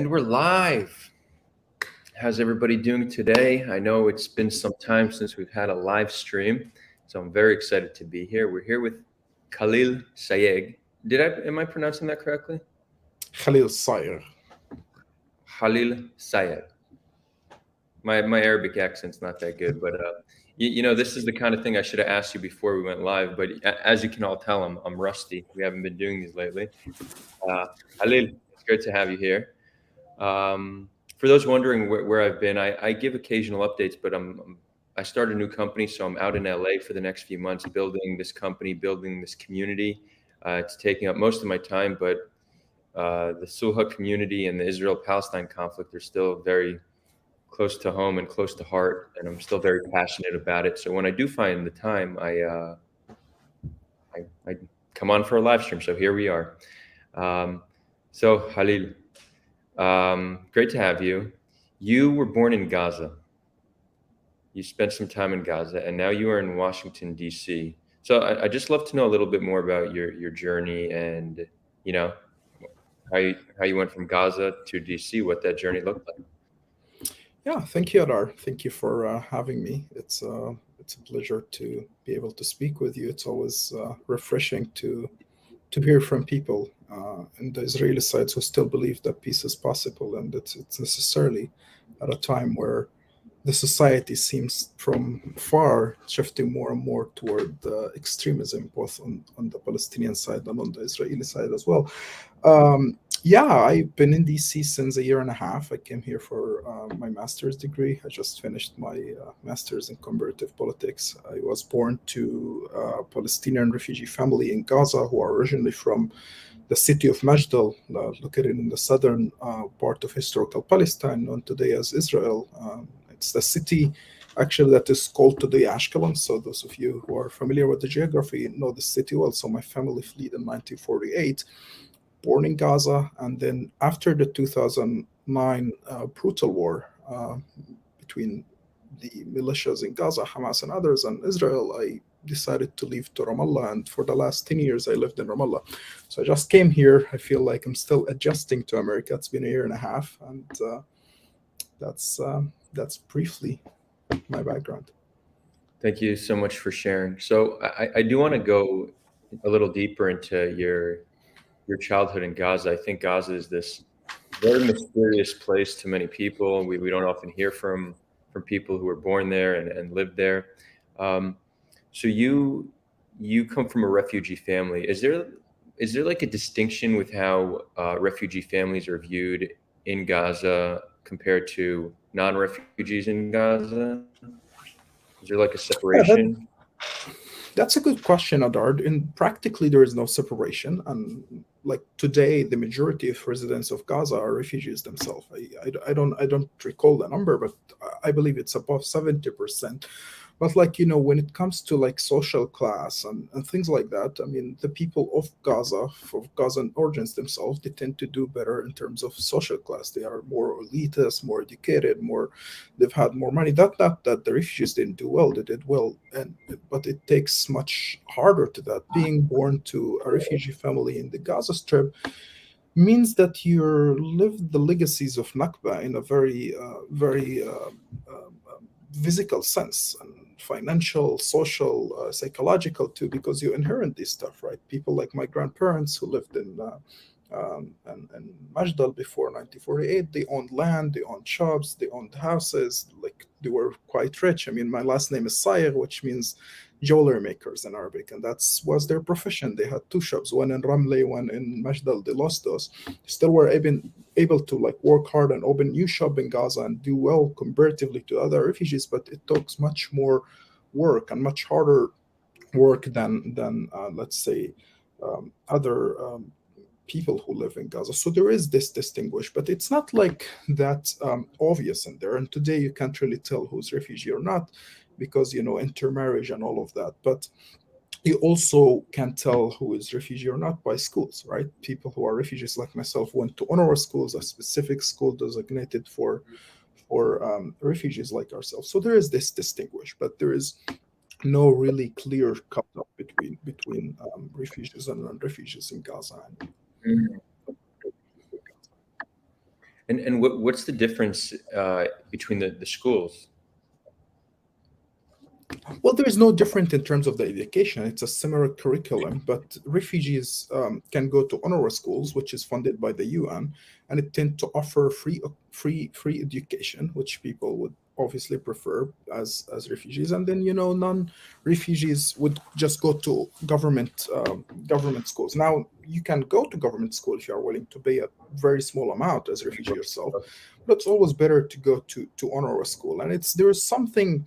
And we're live. How's everybody doing today? I know it's been some time since we've had a live stream, so I'm very excited to be here. We're here with Khalil Sayegh. Am I pronouncing that correctly? Khalil Sayegh. Khalil Sayegh. My Arabic accent's not that good, but this is the kind of thing I should have asked you before we went live. But as you can all tell, I'm rusty. We haven't been doing these lately. Khalil, it's great to have you here. For those wondering where I've been, I give occasional updates, but I started a new company, so I'm out in LA for the next few months building this company, building this community. It's taking up most of my time, but the Sulha community and the Israel-Palestine conflict are still very close to home and close to heart, and I'm still very passionate about it. So when I do find the time, I come on for a live stream. So here we are. So Khalil, great to have you. You were born in Gaza. You spent some time in Gaza, and now you are in Washington, D.C. So I just love to know a little bit more about your journey and, how you went from Gaza to D.C., what that journey looked like. Yeah, thank you, Adar. Thank you for having me. It's a pleasure to be able to speak with you. It's always refreshing to hear from people in the Israeli sides who still believe that peace is possible, and it's necessarily at a time where the society seems from far shifting more and more toward extremism, both on the Palestinian side and on the Israeli side as well. Yeah, I've been in DC since a year and a half. I came here for my master's degree. I just finished my master's in comparative politics. I was born to a Palestinian refugee family in Gaza who are originally from the city of Majdal, located in the southern part of historical Palestine, known today as Israel. It's the city actually that is called today Ashkelon. So those of you who are familiar with the geography know the city well. So my family fled in 1948. Born in Gaza, and then after the 2009 brutal war between the militias in Gaza, Hamas and others, and Israel, I decided to leave to Ramallah, and for the last 10 years I lived in Ramallah. So I just came here. I feel like I'm still adjusting to America. It's been a year and a half, and that's briefly my background. Thank you so much for sharing. So I do want to go a little deeper into your childhood in Gaza. I think Gaza is this very mysterious place to many people. We don't often hear from people who were born there and lived there. So you come from a refugee family. Is there like a distinction with how refugee families are viewed in Gaza compared to non-refugees in Gaza? Is there like a separation? That's a good question, Adar. And practically, there is no separation. And like today, the majority of residents of Gaza are refugees themselves. I don't recall the number, but I believe it's above 70%. But when it comes to like social class and things like that, I mean, the people of Gaza, of Gazan origins themselves, they tend to do better in terms of social class. They are more elitist, more educated, they've had more money. Not that the refugees didn't do well, they did well, but it takes much harder to that. Being born to a refugee family in the Gaza Strip means that you live the legacies of Nakba in a very physical sense, and financial, social, psychological too, because you inherit this stuff, right? People like my grandparents who lived in Majdal before 1948, they owned land, they owned shops, they owned houses, like they were quite rich. I mean, my last name is Sayegh, which means jewelry makers in Arabic, and that was their profession. They had two shops, one in Ramleh, one in Majdal. They lost those. Still were able to like work hard and open new shop in Gaza and do well comparatively to other refugees, but it takes much more work and much harder work than let's say other people who live in Gaza. So there is this distinguish, but it's not like that obvious in there. And today you can't really tell who's refugee or not because intermarriage and all of that. But you also can tell who is refugee or not by schools, right? People who are refugees like myself went to honor school, a specific school designated for refugees like ourselves. So there is this distinguish, but there is no really clear cut off between refugees and non-refugees in Gaza. Mhm. And what's the difference between the schools? Well, there is no different in terms of the education. It's a similar curriculum, but refugees can go to UNRWA schools, which is funded by the UN, and it tend to offer free education, which people would obviously prefer as refugees. And then non-refugees would just go to government schools. Now you can go to government school if you are willing to pay a very small amount as a refugee yourself, but it's always better to go to UNRWA school. And there is something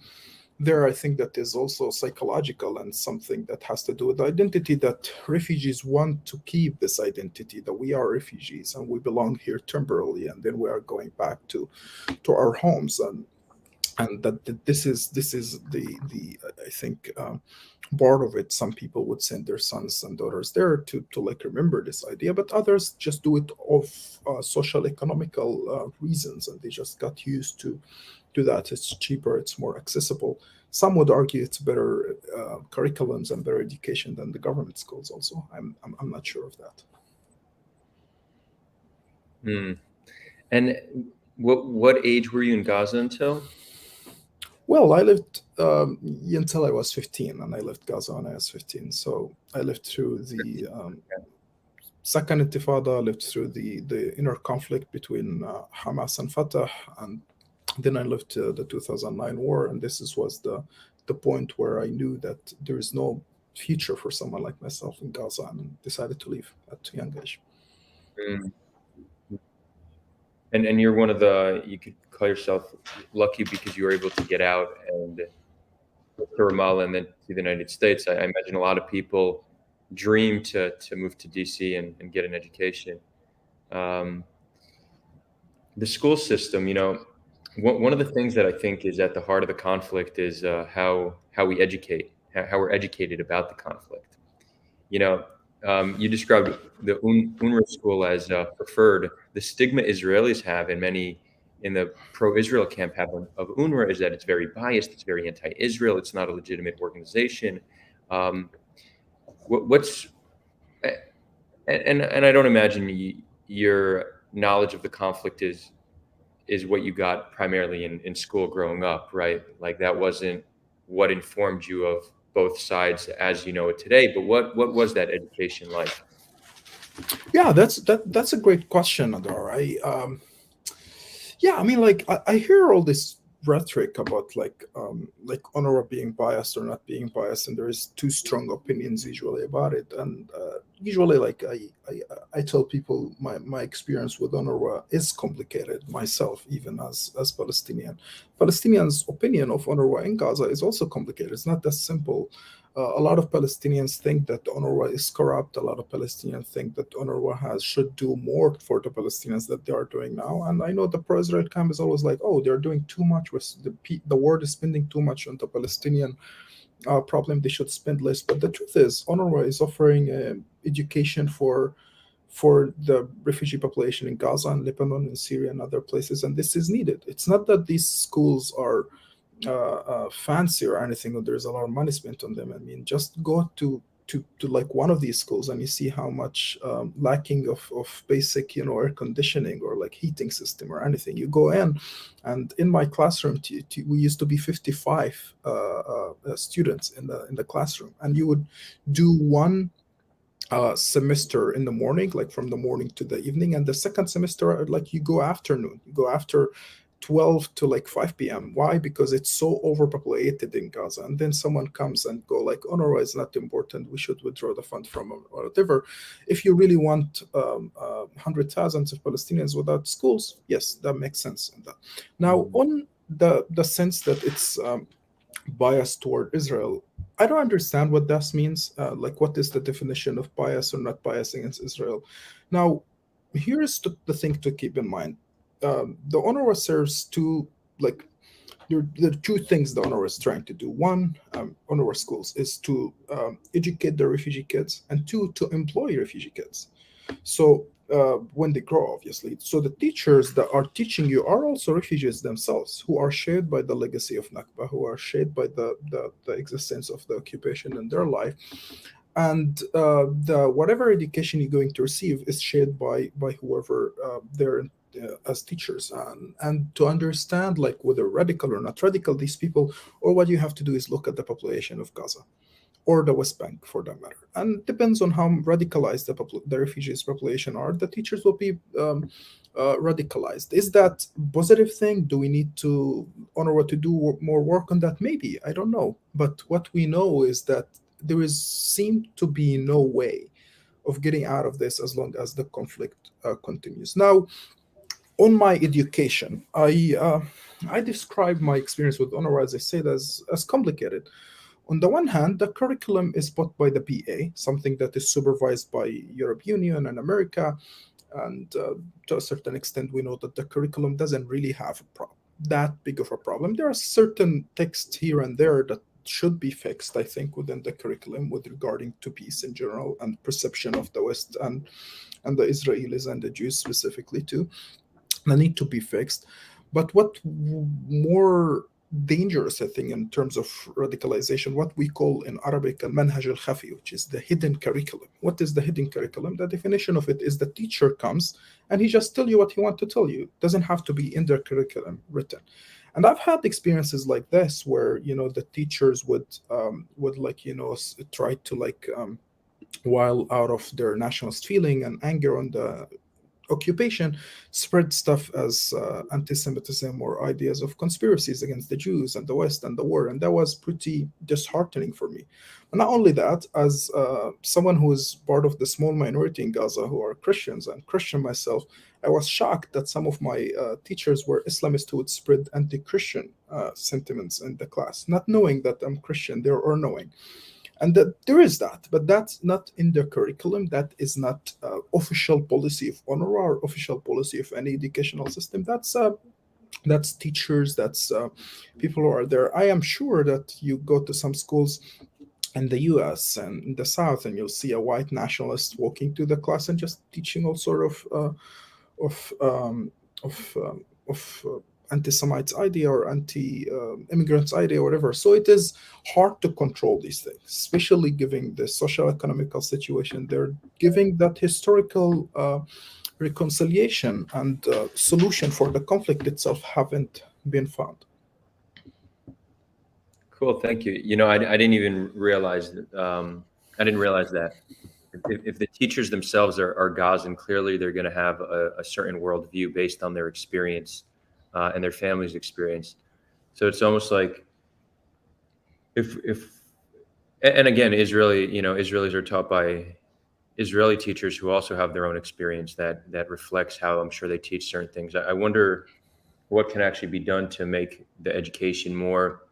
there, I think, that is also psychological and something that has to do with identity, that refugees want to keep this identity that we are refugees and we belong here temporarily, and then we are going back to our homes, and that this is the I think part of it. Some people would send their sons and daughters there to like remember this idea, but others just do it of social economical reasons, and they just got used to that. It's cheaper, it's more accessible. Some would argue it's better curriculums and better education than the government schools. Also, I'm not sure of that. And what age were you in Gaza until? Well, I lived until I was 15, and I left Gaza when I was 15. So I lived through the second Intifada, lived through the inner conflict between Hamas and Fatah, and then I lived the 2009 war, and was the point where I knew that there is no future for someone like myself in Gaza, and decided to leave at a young age. Mm. And you're one of you could call yourself lucky because you were able to get out and to Ramallah and then to the United States. I imagine a lot of people dream to move to DC and get an education. The school system, one of the things that I think is at the heart of the conflict is how we educate, how we're educated about the conflict. You described the UNRWA school as preferred. The stigma Israelis have, and many in the pro-Israel camp have of UNRWA, is that it's very biased, it's very anti-Israel, it's not a legitimate organization. What's and I don't imagine your knowledge of the conflict is what you got primarily in school growing up, right? Like that wasn't what informed you of both sides as you know it today. But what was that education like? Yeah, that's a great question, Adar. Yeah, I mean, like I hear all this rhetoric about like UNRWA being biased or not being biased, and there is two strong opinions usually about it. And usually, like I tell people, my experience with UNRWA is complicated. Myself, even as Palestinians' opinion of UNRWA in Gaza is also complicated. It's not that simple. A lot of Palestinians think that UNRWA is corrupt. A lot of Palestinians think that UNRWA should do more for the Palestinians that they are doing now. And I know the pro-Israel camp is always like, oh, they're doing too much. The world is spending too much on the Palestinian problem. They should spend less. But the truth is, UNRWA is offering education for the refugee population in Gaza and Lebanon and Syria and other places, and this is needed. It's not that these schools are fancy or anything, or there's a lot of money spent on them. I mean, just go to like one of these schools and you see how much lacking of basic air conditioning or like heating system or anything. You go in, and in my classroom we used to be 55 students in the classroom, and you would do one semester in the morning, like from the morning to the evening, and the second semester like you go afternoon, you go after 12 to like 5 p.m. Why? Because it's so overpopulated in Gaza. And then someone comes and go like, UNRWA is not important, we should withdraw the fund from or whatever. If you really want hundred thousands of Palestinians without schools, yes, that makes sense. Now, on the sense that it's bias toward Israel, I don't understand what that means. Like, what is the definition of bias or not bias against Israel? Now, here's the thing to keep in mind. The UNRWA serves there are two things the UNRWA is trying to do. One, UNRWA schools is to educate the refugee kids, and two, to employ refugee kids. So when they grow, obviously. So the teachers that are teaching you are also refugees themselves, who are shaped by the legacy of Nakba, who are shaped by the existence of the occupation in their life. And the whatever education you're going to receive is shaped by whoever their as teachers, and to understand like whether radical or not radical these people, or what you have to do is look at the population of Gaza or the West Bank for that matter. And depends on how radicalized the refugees population are, the teachers will be radicalized. Is that a positive thing? Do we need to honor what to do more work on that? Maybe, I don't know. But what we know is that there is seem to be no way of getting out of this as long as the conflict continues. Now, on my education, I describe my experience with honor, as I said, as complicated. On the one hand, the curriculum is put by the PA, something that is supervised by Europe Union and America, and to a certain extent, we know that the curriculum doesn't really have that big of a problem. There are certain texts here and there that should be fixed, I think, within the curriculum with regarding to peace in general and perception of the West and the Israelis and the Jews specifically too. That need to be fixed. But what more dangerous, I think, in terms of radicalization, what we call in Arabic al-manhaj al-khafi, which is the hidden curriculum. What is the hidden curriculum? The definition of it is the teacher comes and he just tell you what he wants to tell you. It doesn't have to be in their curriculum written. And I've had experiences like this where, the teachers would like, try to like while out of their nationalist feeling and anger on the occupation, spread stuff as anti-Semitism or ideas of conspiracies against the Jews and the West and the war, and that was pretty disheartening for me. But not only that, as someone who is part of the small minority in Gaza who are Christians and Christian myself, I was shocked that some of my teachers were Islamists who would spread anti-Christian sentiments in the class, not knowing that I'm Christian there or knowing. And that there is that, but that's not in the curriculum. That is not official policy of honor or official policy of any educational system. That's teachers, that's people who are there. I am sure that you go to some schools in the U.S. and in the South, and you'll see a white nationalist walking to the class and just teaching all sort of anti-Semites idea or anti-immigrants idea or whatever. So it is hard to control these things, especially given the social economical situation. They're giving that historical reconciliation and solution for the conflict itself haven't been found. Cool, thank you. I didn't even realize that. I didn't realize that if the teachers themselves are Gazan, clearly they're going to have a certain worldview based on their experience and their family's experience. So it's almost like if and again, Israelis are taught by Israeli teachers who also have their own experience that reflects how I'm sure they teach certain things. I wonder what can actually be done to make the education more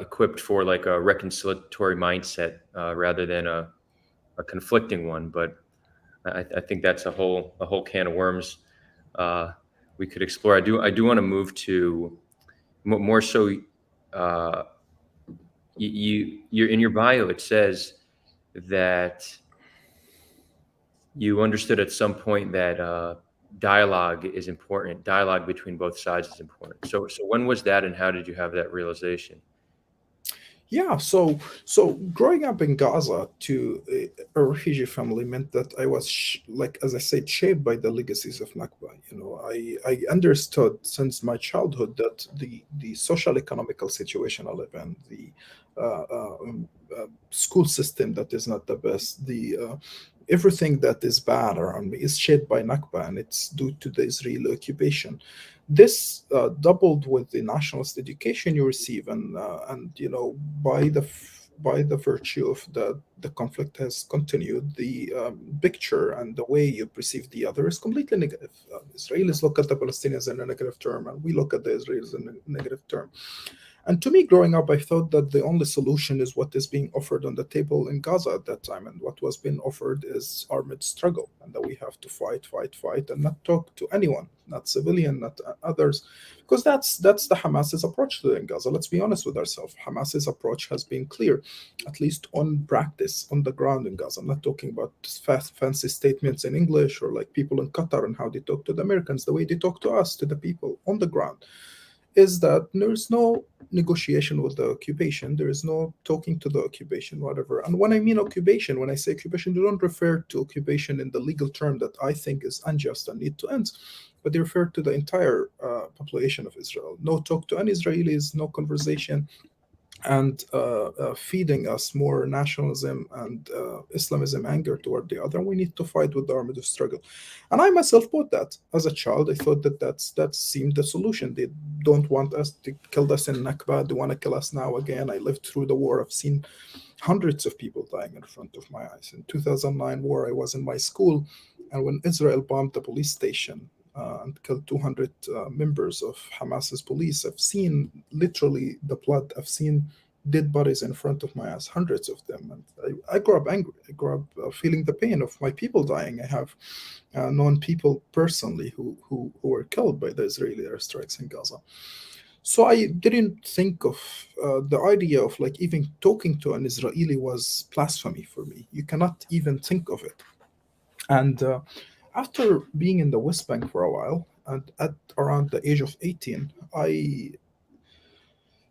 equipped for like a reconciliatory mindset rather than a conflicting one. But I think that's a whole can of worms we could explore. I do want to move to more so. You're in your bio. It says that you understood at some point that dialogue is important. Dialogue between both sides is important. So when was that, and how did you have that realization? Yeah, so growing up in Gaza to a refugee family meant that I was like, as I said, shaped by the legacies of Nakba. I understood since my childhood that the social economical situation I live in, the school system that is not the best, the everything that is bad around me is shaped by Nakba, and it's due to the Israeli occupation. This doubled with the nationalist education you receive, and by the virtue of the conflict has continued, the picture and the way you perceive the other is completely negative. Israelis look at the Palestinians in a negative term, and we look at the Israelis in a negative term. And to me, growing up, I thought that the only solution is what is being offered on the table in Gaza at that time. And what was being offered is armed struggle, and that we have to fight, and not talk to anyone, not civilian, not others, because that's the Hamas's approach to in Gaza. Let's be honest with ourselves. Hamas's approach has been clear, at least on practice, on the ground in Gaza. I'm not talking about fancy statements in English or like people in Qatar and how they talk to the Americans, the way they talk to us, to the people on the ground. is that there is no negotiation with the occupation. There is no talking to the occupation, whatever. And when I mean occupation, when I say occupation, they don't refer to occupation in the legal term that I think is unjust and need to end, but they refer to the entire population of Israel. No talk to any Israelis, no conversation, and feeding us more nationalism and Islamism anger toward the other. We need to fight with the armed struggle. And I myself bought that as a child. I thought that seemed the solution. They don't want us to kill us in Nakba. They want to kill us now again. I lived through the war. I've seen hundreds of people dying in front of my eyes. In 2009 war, I was in my school, and when Israel bombed the police station and killed 200 members of Hamas's police, I've seen literally the blood. I've seen dead bodies in front of my eyes, hundreds of them. And I grew up angry. I grew up feeling the pain of my people dying. I have known people personally who were killed by the Israeli airstrikes in Gaza. So I didn't think of the idea of like even talking to an Israeli was blasphemy for me. You cannot even think of it. And after being in the West Bank for a while, and at around the age of 18, I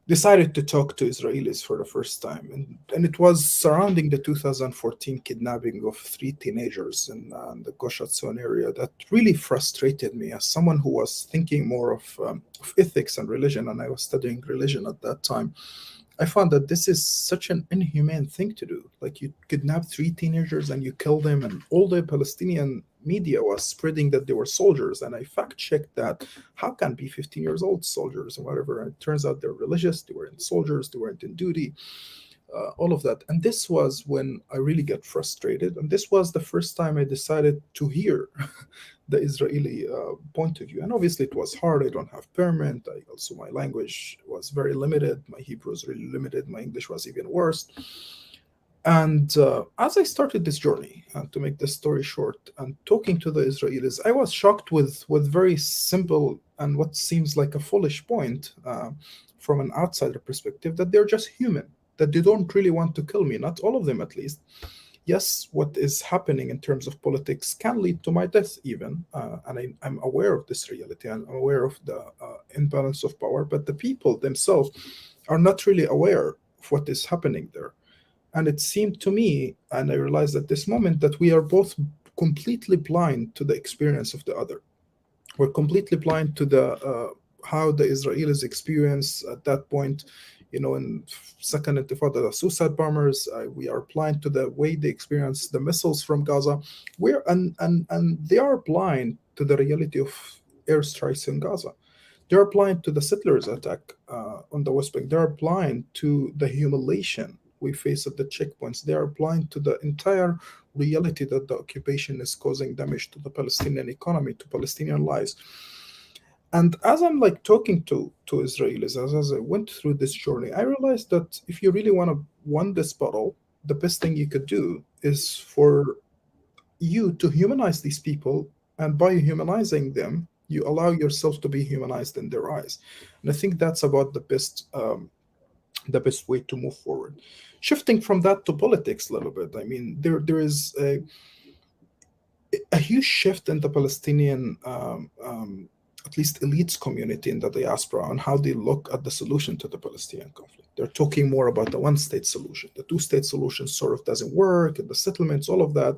decided to talk to Israelis for the first time. And it was surrounding the 2014 kidnapping of three teenagers in the Gush Etzion area that really frustrated me as someone who was thinking more of ethics and religion, and I was studying religion at that time. I found that this is such an inhumane thing to do. Like you kidnap three teenagers and you kill them, and all the Palestinian media was spreading that they were soldiers. And I fact checked that how can be 15 years old soldiers and whatever. And it turns out they're religious, they weren't soldiers, they weren't in duty, all of that. And this was when I really got frustrated. And this was the first time I decided to hear the Israeli point of view. And obviously, it was hard. I don't have permanent. My language was very limited. My Hebrew was really limited. My English was even worse. And as I started this journey, to make the story short, and talking to the Israelis, I was shocked with very simple and what seems like a foolish point from an outsider perspective, that they're just human, that they don't really want to kill me, not all of them at least. Yes, what is happening in terms of politics can lead to my death, even. And I'm aware of this reality, and I'm aware of the imbalance of power, but the people themselves are not really aware of what is happening there. And it seemed to me, and I realized at this moment, that we are both completely blind to the experience of the other. We're completely blind to the how the Israelis experience at that point, in second intifada, the suicide bombers. We are blind to the way they experience the missiles from Gaza. And they are blind to the reality of airstrikes in Gaza. They are blind to the settlers' attack on the West Bank. They are blind to the humiliation we face at the checkpoints. They are blind to the entire reality that the occupation is causing damage to the Palestinian economy, to Palestinian lives. And as I'm like talking to Israelis, as I went through this journey, I realized that if you really want to win this battle, the best thing you could do is for you to humanize these people, and by humanizing them, you allow yourself to be humanized in their eyes. And I think that's about the best way to move forward. Shifting from that to politics a little bit, I mean, there is a huge shift in the Palestinian, at least elites community in the diaspora, on how they look at the solution to the Palestinian conflict. They're talking more about the one-state solution. The two-state solution sort of doesn't work, and the settlements, all of that.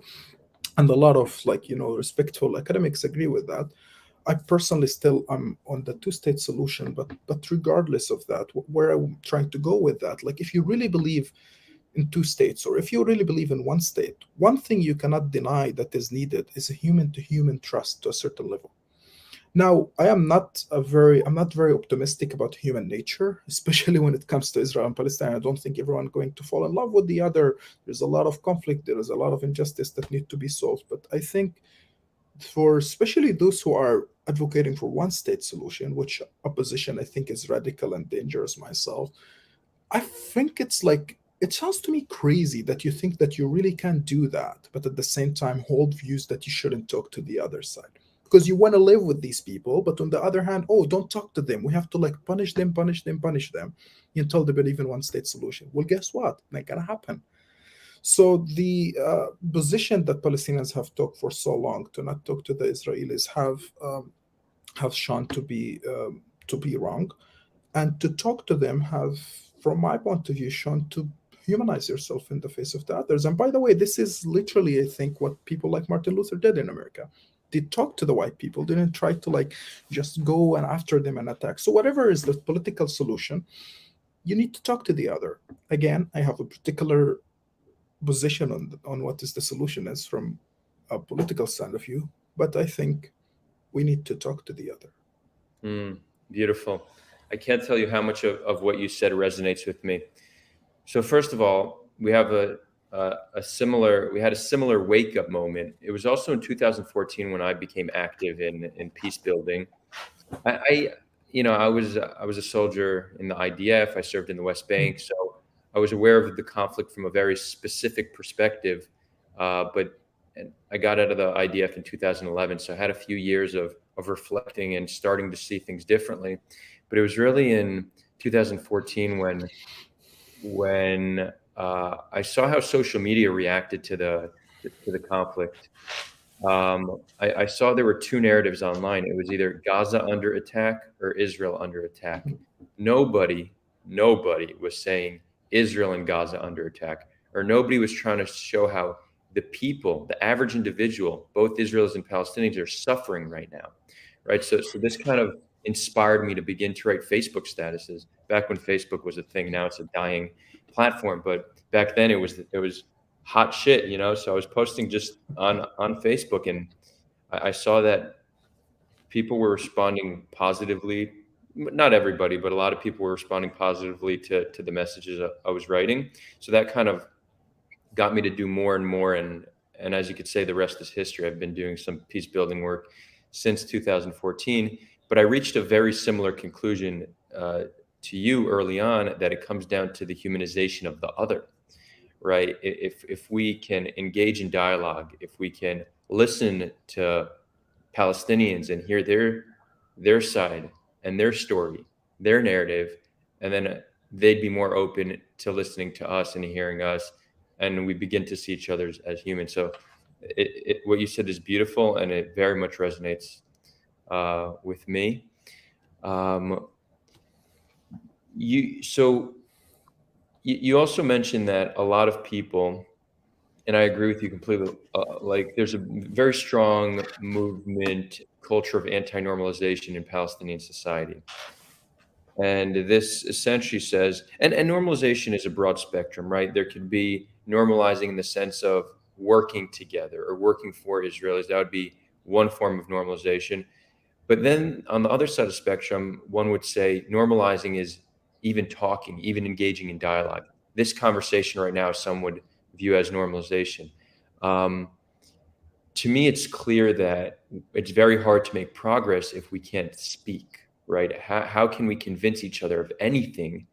And a lot of respectful academics agree with that. I personally still am on the two-state solution, but regardless of that, where I'm trying to go with that, like if you really believe in two states, or if you really believe in one state, one thing you cannot deny that is needed is a human-to-human trust to a certain level. Now, I'm not very optimistic about human nature, especially when it comes to Israel and Palestine. I don't think everyone going to fall in love with the other. There's a lot of conflict. There is a lot of injustice that need to be solved. But I think for especially those who are advocating for one state solution, which opposition I think is radical and dangerous myself, I think it sounds to me crazy that you think that you really can do that, but at the same time hold views that you shouldn't talk to the other side. Because you want to live with these people, but on the other hand, oh, don't talk to them. We have to like punish them until they believe in one state solution. Well, guess what? Not gonna happen. So the position that Palestinians have talked for so long to not talk to the Israelis have shown to be wrong. and to talk to them have, from my point of view, shown to humanize yourself in the face of the others. And by the way, this is literally, I think, what people like Martin Luther did in America. They talked to the white people, didn't try to like just go and after them and attack. So whatever is the political solution, you need to talk to the other. Again, I have a particular position on what is the solution is from a political stand of view, but I think we need to talk to the other. Beautiful. I can't tell you how much of what you said resonates with me. So first of all, we have a similar wake up moment. It was also in 2014 when I became active in peace building. I I was a soldier in the IDF. I served in the West Bank, so I was aware of the conflict from a very specific perspective. But and I got out of the IDF in 2011, so I had a few years of reflecting and starting to see things differently. But it was really in 2014 when I saw how social media reacted to the conflict. I saw there were two narratives online. It was either Gaza under attack or Israel under attack. Nobody, nobody was saying Israel and Gaza under attack, or nobody was trying to show how the people, the average individual, both Israelis and Palestinians, are suffering right now, right? So this kind of inspired me to begin to write Facebook statuses. Back when Facebook was a thing, now it's a dying platform, but back then it was hot shit, So I was posting just on Facebook, and I saw that people were responding positively. Not everybody, but a lot of people were responding positively to the messages I was writing. So that kind of got me to do more and more. And as you could say, the rest is history. I've been doing some peace building work since 2014, but I reached a very similar conclusion to you early on, that it comes down to the humanization of the other, right? If we can engage in dialogue, if we can listen to Palestinians and hear their side and their story, their narrative, and then they'd be more open to listening to us and hearing us, and we begin to see each other as humans. So what you said is beautiful, and it very much resonates with me. You also mentioned that a lot of people, and I agree with you completely, like there's a very strong movement, culture of anti-normalization in Palestinian society. And this essentially says, and normalization is a broad spectrum, right? There could be normalizing in the sense of working together or working for Israelis. That would be one form of normalization. But then on the other side of the spectrum, one would say normalizing is even talking, even engaging in dialogue. This conversation right now, some would view as normalization. To me, it's clear that it's very hard to make progress if we can't speak, right? How can we convince each other of anything?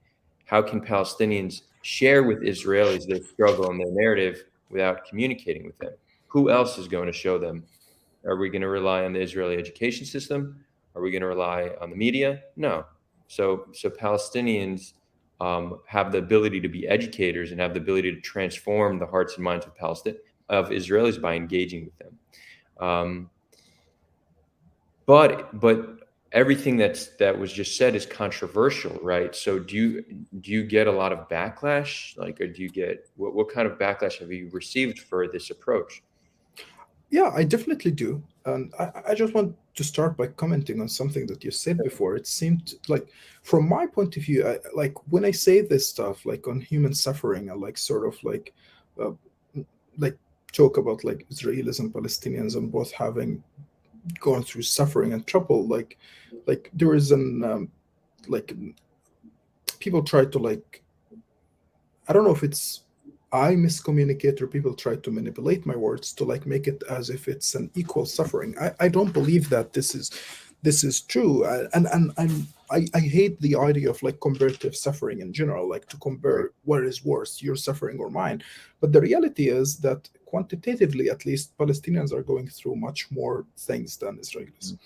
How can Palestinians share with Israelis their struggle and their narrative without communicating with them? Who else is going to show them? Are we going to rely on the Israeli education system? Are we going to rely on the media? No. So Palestinians have the ability to be educators and have the ability to transform the hearts and minds of Israelis by engaging with them. But everything that was just said is controversial, right? So do you get a lot of backlash? Like, or do you get what kind of backlash have you received for this approach? Yeah, I definitely do. And I just want to start by commenting on something that you said before. It seemed like, from my point of view, like when I say this stuff, like on human suffering, I like sort of uh, like talk about like Israelis and Palestinians and both having gone through suffering and trouble. Like there is like people try to like, I don't know if it's I miscommunicate or people try to manipulate my words to like make it as if it's an equal suffering. I don't believe that this is true. I hate the idea of like comparative suffering in general, like to Right. compare what is worse, your suffering or mine. But the reality is that quantitatively, at least, Palestinians are going through much more things than Israelis.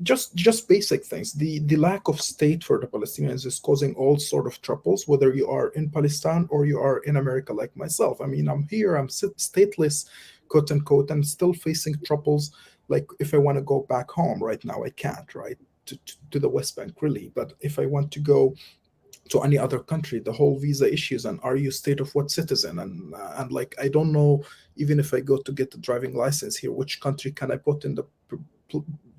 Just basic things. The lack of state for the Palestinians is causing all sort of troubles, whether you are in Palestine or you are in America like myself. I mean, I'm here, I'm stateless, quote unquote, and still facing troubles. Like if I want to go back home right now, I can't, right? to the West Bank, really. But if I want to go to any other country, the whole visa issues, and are you state of what citizen, and like, I don't know, even if I go to get the driving license here, which country can I put in the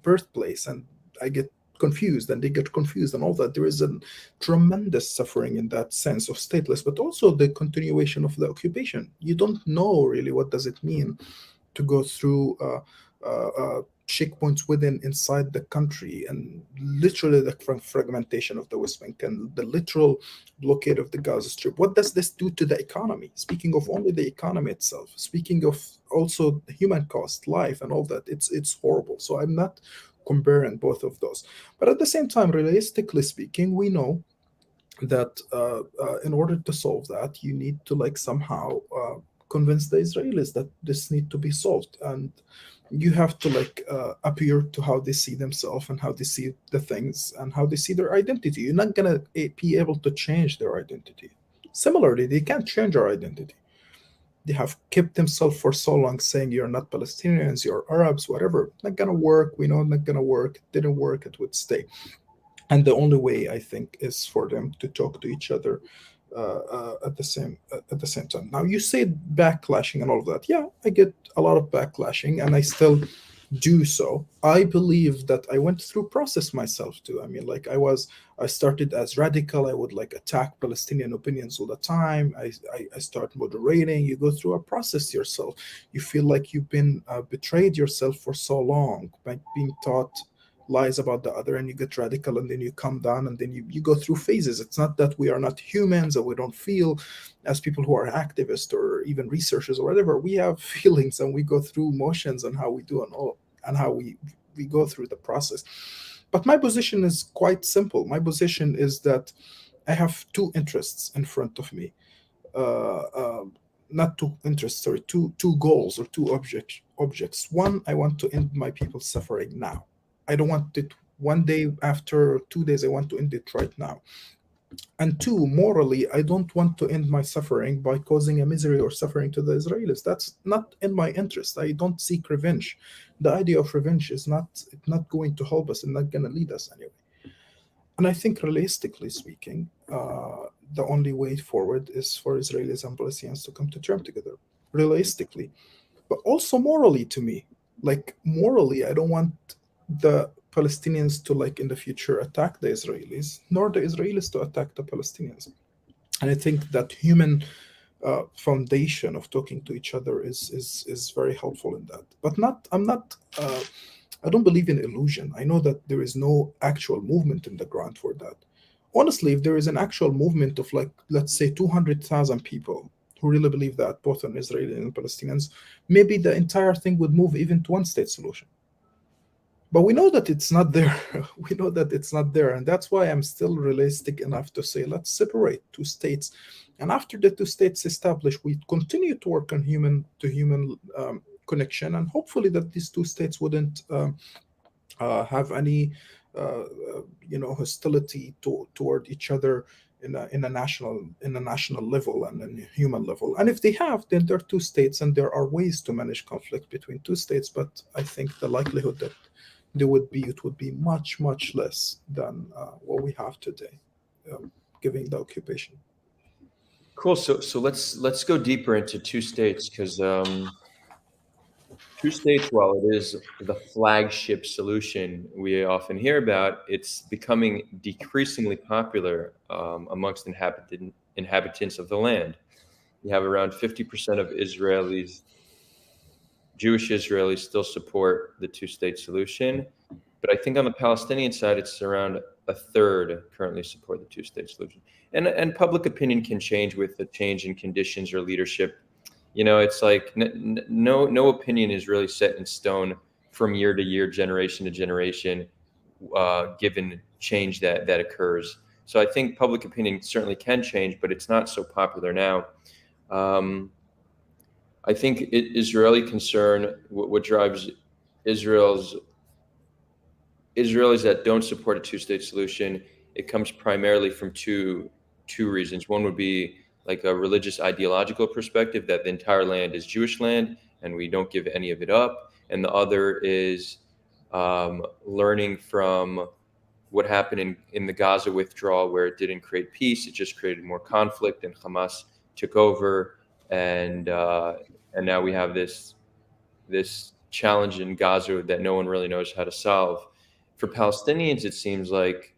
birthplace, and I get confused and they get confused and all that. There is a tremendous suffering in that sense of stateless, but also the continuation of the occupation. You don't know really what does it mean to go through checkpoints within inside the country, and literally the fragmentation of the West Bank and the literal blockade of the Gaza Strip. What does this do to the economy? Speaking of only the economy itself, speaking of also the human cost, life, and all that, it's horrible. So I'm not comparing both of those, but at the same time, realistically speaking, we know that in order to solve that, you need to like somehow convince the Israelis that this need to be solved, and you have to like appear to how they see themselves and how they see the things and how they see their identity. You're not gonna be able to change their identity. Similarly, they can't change our identity. They have kept themselves for so long saying you're not Palestinians, you're Arabs, whatever. Not gonna work. We know not gonna work. It didn't work. It would stay. And the only way, I think, is for them to talk to each other at the same time. Now, you say backlashing and all of that. Yeah, I get a lot of backlashing, and I still do so. I believe that I went through process myself too. I mean, like, I started as radical. I would like attack Palestinian opinions all the time. I start moderating. You go through a process yourself. You feel like you've been betrayed yourself for so long by being taught lies about the other, and you get radical, and then you come down, and then you go through phases. It's not that we are not humans or we don't feel, as people who are activists or even researchers or whatever. We have feelings, and we go through motions and how we do and all, and how we go through the process. But my position is quite simple. My position is that I have two interests in front of me. Not two interests, sorry, two goals or two objects. One, I want to end my people's suffering now. I don't want it one day, after 2 days. I want to end it right now. And two, morally, I don't want to end my suffering by causing a misery or suffering to the Israelis. That's not in my interest. I don't seek revenge. The idea of revenge is not going to help us and not going to lead us anyway. And I think, realistically speaking, the only way forward is for Israelis and Palestinians to come to terms together. Realistically, but also morally, to me, like, morally, I don't want the Palestinians to, like, in the future attack the Israelis, nor the Israelis to attack the Palestinians. And I think that human foundation of talking to each other is very helpful in that. But not I'm not I don't believe in illusion. I know that there is no actual movement in the ground for that. Honestly, if there is an actual movement of, like, let's say 200,000 people who really believe that, both on Israeli and Palestinians, maybe the entire thing would move even to one state solution. But we know that it's not there. We know that it's not there. And that's why I'm still realistic enough to say, let's separate two states. And after the two states established, we continue to work on human to human connection. And hopefully that these two states wouldn't have any, hostility toward each other in a national level and in a human level. And if they have, then there are two states, and there are ways to manage conflict between two states. But I think the likelihood that it would be much, much less than what we have today, given the occupation. Cool. So let's go deeper into two states, because two states, while it is the flagship solution we often hear about, it's becoming decreasingly popular amongst inhabitants of the land. You have around 50% of Israelis, Jewish Israelis, still support the two-state solution. But I think on the Palestinian side, it's around a third currently support the two-state solution. And public opinion can change with the change in conditions or leadership. It's like no opinion is really set in stone from year to year, generation to generation, given change that occurs. So I think public opinion certainly can change, but it's not so popular now. I think Israeli concern, what drives Israelis that don't support a two-state solution, it comes primarily from two reasons. One would be like a religious ideological perspective, that the entire land is Jewish land and we don't give any of it up. And the other is learning from what happened in the Gaza withdrawal, where it didn't create peace, it just created more conflict, and Hamas took over, and now we have this challenge in Gaza that no one really knows how to solve. For Palestinians, it seems like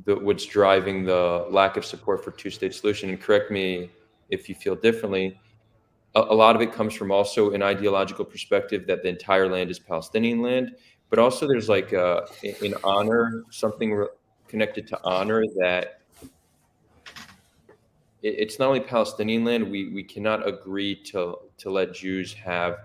what's driving the lack of support for two-state solution, and correct me if you feel differently, a lot of it comes from also an ideological perspective that the entire land is Palestinian land, but also there's like in honor, something connected to honor, that it's not only Palestinian land. We cannot agree to let Jews have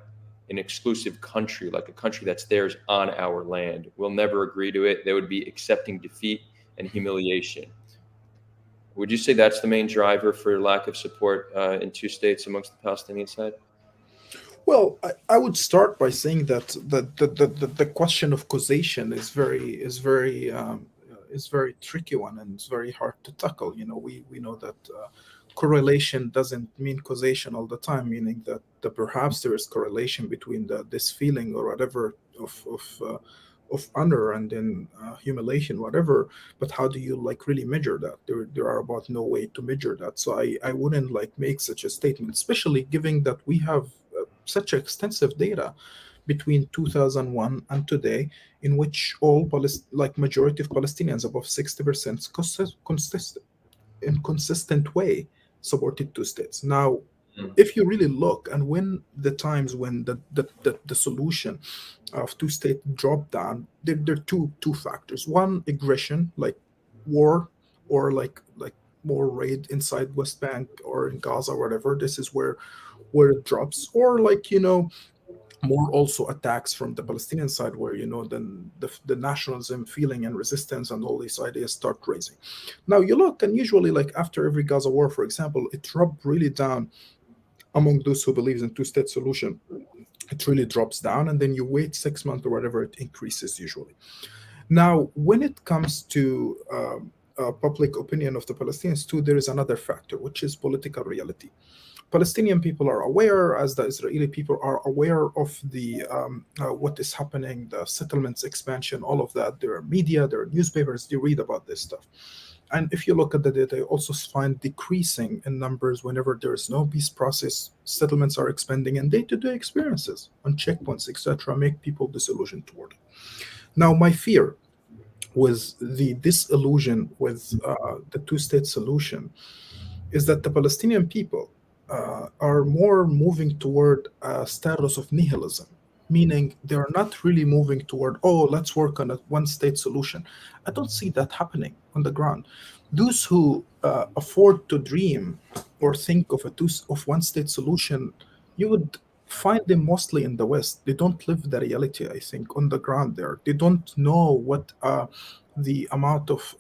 an exclusive country, like a country that's theirs on our land. We'll never agree to it. They would be accepting defeat and humiliation. Would you say that's the main driver for lack of support in two states amongst the Palestinian side? Well, I would start by saying that the question of causation is very tricky one, and it's very hard to tackle. We know that correlation doesn't mean causation all the time, meaning that perhaps there is correlation between this feeling or whatever of honor and then humiliation, whatever. But how do you like really measure that? There are about no way to measure that. So I wouldn't like make such a statement, especially given that we have such extensive data between 2001 and today, in which majority of Palestinians, above 60%, in consistent way supported two states. Now, if you really look, and when the times when the solution of two state dropped down, there are two factors. One, aggression, like war, or like more raid inside West Bank or in Gaza, whatever. This is where it drops, or more also attacks from the Palestinian side, where then the nationalism feeling and resistance and all these ideas start raising. Now you look, and usually like after every Gaza war, for example, it dropped really down among those who believes in two-state solution. It really drops down, and then you wait 6 months or whatever, it increases usually. Now, when it comes to public opinion of the Palestinians too, there is another factor, which is political reality. Palestinian people are aware, as the Israeli people are aware of the what is happening, the settlements expansion, all of that. There are media, there are newspapers, they read about this stuff. And if you look at the data, you also find decreasing in numbers whenever there is no peace process. Settlements are expanding, and day-to-day experiences on checkpoints, etc., make people disillusioned toward it. Now, my fear with the disillusion with the two-state solution is that the Palestinian people are more moving toward a status of nihilism, meaning they're not really moving toward, oh, let's work on a one-state solution. I don't see that happening on the ground. Those who afford to dream or think of one-state solution, you would find them mostly in the West. They don't live the reality, I think, on the ground there. They don't know what the amount of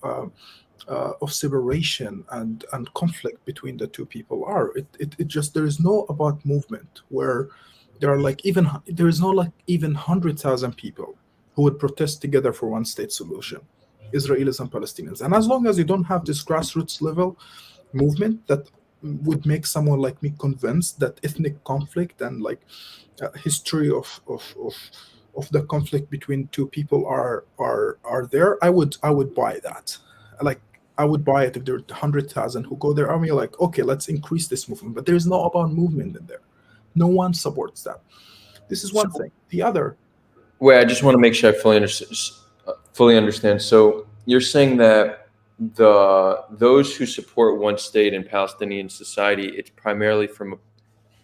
separation and conflict between the two people are. It just, there is no about movement where there are there is no even 100,000 people who would protest together for one state solution, Israelis and Palestinians. And as long as you don't have this grassroots level movement that would make someone like me convinced that ethnic conflict and history of the conflict between two people are there, I would buy that. Like, I would buy it if there were 100,000 who go there. I'm like, okay, let's increase this movement. But there's no about movement in there. No one supports that. This is one thing. The other. Wait, I just want to make sure I fully understand. So you're saying that those who support one state in Palestinian society, it's primarily from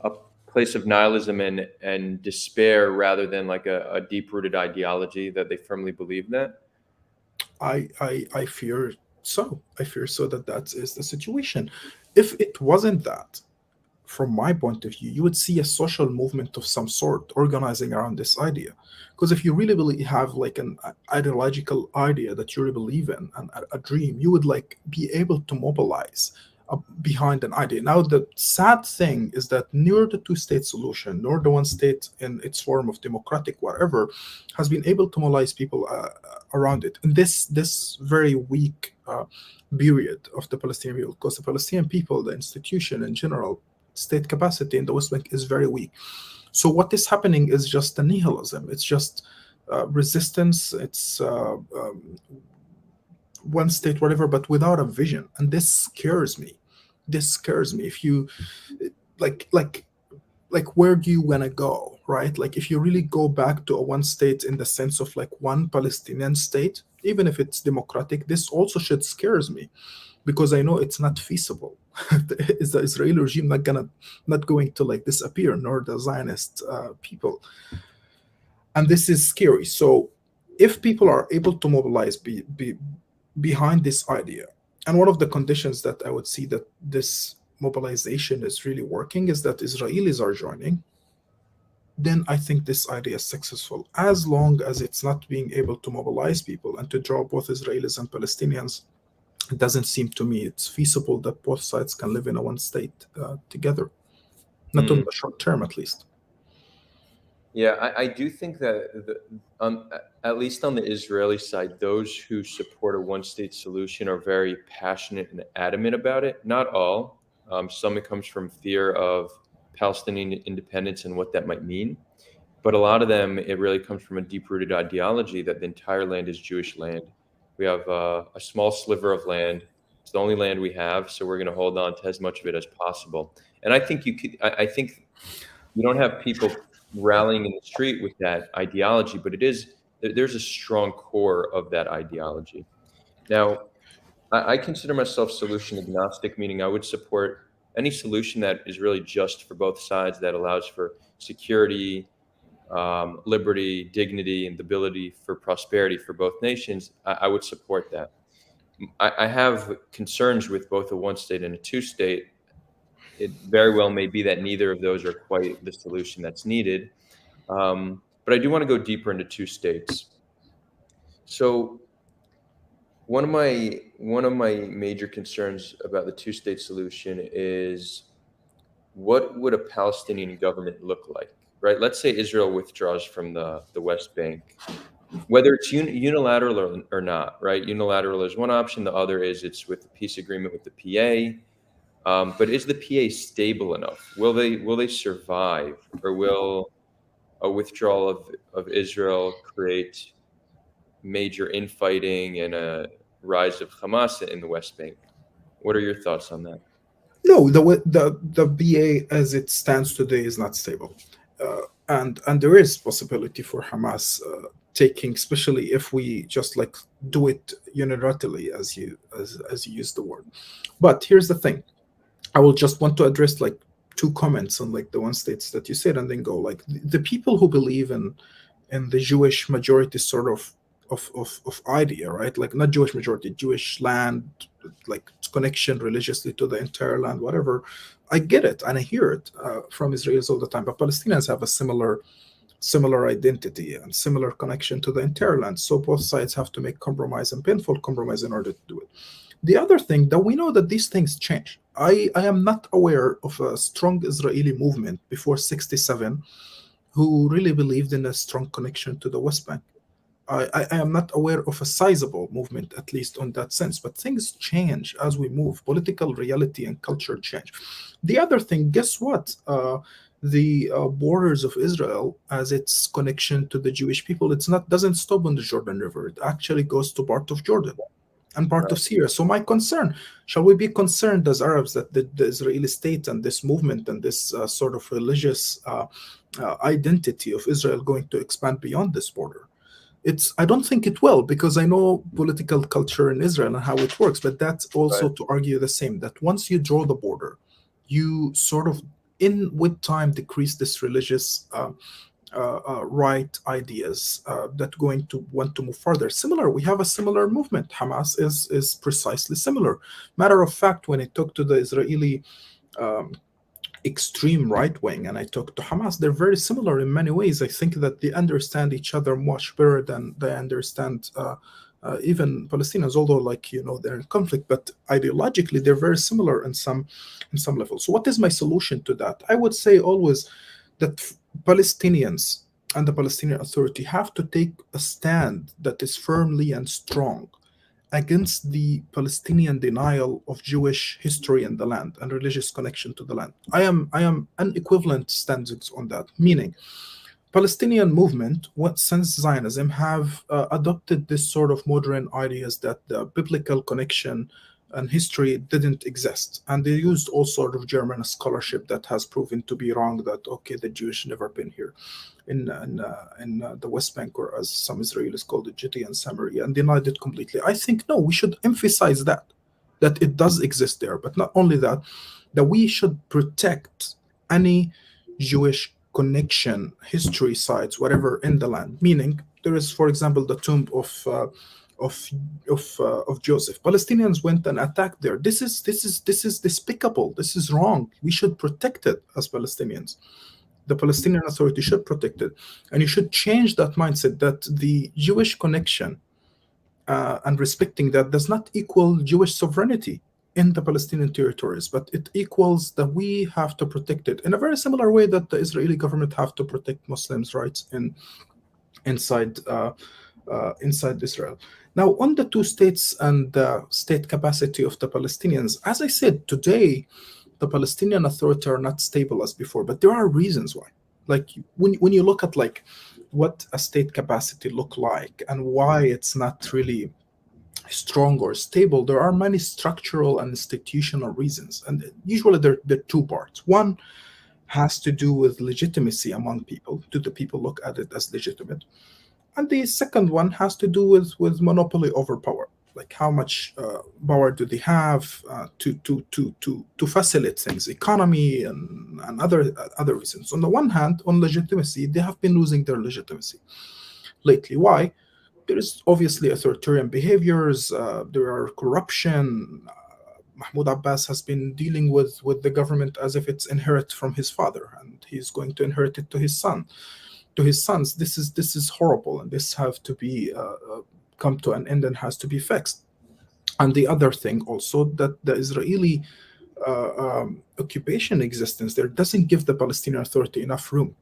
a place of nihilism and despair, rather than like a deep-rooted ideology that they firmly believe that? I fear so. I fear so that is the situation. If it wasn't that, from my point of view, you would see a social movement of some sort organizing around this idea. Because if you really have like an ideological idea that you really believe in and a dream, you would be able to mobilize behind an idea. Now, the sad thing is that neither the two-state solution nor the one state in its form of democratic whatever has been able to mobilize people around it in this very weak period of the Palestinian people. Because the Palestinian people, the institution in general, state capacity in the West Bank is very weak. So what is happening is just a nihilism. It's just resistance. It's one state, whatever, but without a vision. And this scares me. This scares me. If you like, where do you want to go, right? Like, if you really go back to a one state in the sense of like one Palestinian state, even if it's democratic, this also should scares me, because I know it's not feasible. Is the Israeli regime not going to like disappear, nor the Zionist people? And this is scary. So if people are able to mobilize behind this idea, and one of the conditions that I would see that this mobilization is really working is that Israelis are joining, then I think this idea is successful. As long as it's not being able to mobilize people and to draw both Israelis and Palestinians, it doesn't seem to me it's feasible that both sides can live in a one state together, not on the short term at least. Yeah, I do think that at least on the Israeli side, those who support a one-state solution are very passionate and adamant about it. Not all. Some, it comes from fear of Palestinian independence and what that might mean. But a lot of them, it really comes from a deep-rooted ideology that the entire land is Jewish land. We have a small sliver of land. It's the only land we have, so we're going to hold on to as much of it as possible. And I think you could. I think you don't have people rallying in the street with that ideology, but there's a strong core of that ideology. Now, I consider myself solution agnostic, meaning I would support any solution that is really just for both sides, that allows for security, liberty, dignity, and the ability for prosperity for both nations. I would support that. I have concerns with both a one state and a two state. It very well may be that neither of those are quite the solution that's needed. But I do want to go deeper into two states. So one of my major concerns about the two-state solution is, what would a Palestinian government look like, right? Let's say Israel withdraws from the West Bank, whether it's unilateral or not, right? Unilateral is one option. The other is it's with a peace agreement with the PA. But is the PA stable enough? Will they survive, or will a withdrawal of Israel create major infighting and a rise of Hamas in the West Bank? What are your thoughts on that? No, the BA as it stands today is not stable, and there is possibility for Hamas taking, especially if we just like do it unilaterally, as you use the word. But here's the thing: I will just want to address like two comments on like the one states that you said, and then go like the people who believe in the Jewish majority sort of idea, right? Like not Jewish majority, Jewish land, like connection religiously to the entire land, whatever. I get it and I hear it from Israelis all the time. But Palestinians have a similar identity and similar connection to the entire land. So both sides have to make compromise and painful compromise in order to do it. The other thing that we know that these things change. I am not aware of a strong Israeli movement before 67 who really believed in a strong connection to the West Bank. I am not aware of a sizable movement, at least on that sense, but things change as we move. Political reality and culture change. The other thing, guess what? The borders of Israel, as its connection to the Jewish people, it's not doesn't stop on the Jordan River. It actually goes to part of Jordan and part of Syria. So my concern, shall we be concerned as Arabs that the Israeli state and this movement and this sort of religious identity of Israel going to expand beyond this border? I don't think it will, because I know political culture in Israel and how it works, but that's also Right. to argue the same, that once you draw the border, you sort of, in with time, decrease this religious right ideas that going to want to move further. Similar, we have a similar movement. Hamas is precisely similar. Matter of fact, when I talk to the Israeli um, extreme right wing and I talk to Hamas, they're very similar in many ways. I think that they understand each other much better than they understand even Palestinians, although they're in conflict, but ideologically they're very similar in some level. So what is my solution to that? I would say always that Palestinians and the Palestinian Authority have to take a stand that is firmly and strong against the Palestinian denial of Jewish history in the land and religious connection to the land. I am unequivalent standards on that, meaning Palestinian movement, what since Zionism, have adopted this sort of modern ideas that the biblical connection and history didn't exist, and they used all sort of German scholarship that has proven to be wrong. That okay, the Jewish never been here in the West Bank, or as some Israelis called it, Judea and Samaria, and denied it completely. I think no, we should emphasize that it does exist there, but not only that, that we should protect any Jewish connection, history sites, whatever in the land. Meaning, there is, for example, the tomb of of Joseph. Palestinians went and attacked there. This is despicable. This is wrong. We should protect it as Palestinians. The Palestinian Authority should protect it, and you should change that mindset that the Jewish connection and respecting that does not equal Jewish sovereignty in the Palestinian territories, but it equals that we have to protect it in a very similar way that the Israeli government have to protect Muslims' rights inside inside Israel. Now, on the two states and the state capacity of the Palestinians, as I said today, the Palestinian Authority are not stable as before, but there are reasons why. Like when you look at like what a state capacity look like and why it's not really strong or stable, there are many structural and institutional reasons, and usually there are two parts. One has to do with legitimacy among people. Do the people look at it as legitimate? And the second one has to do with monopoly over power. Like how much power do they have to facilitate things, economy and other reasons. On the one hand, on legitimacy, they have been losing their legitimacy lately. Why? There is obviously authoritarian behaviors. There are corruption. Mahmoud Abbas has been dealing with the government as if it's inherent from his father, and he's going to inherit it to his sons. This is horrible, and this have to be come to an end and has to be fixed. And the other thing also, that the Israeli occupation existence there doesn't give the Palestinian Authority enough room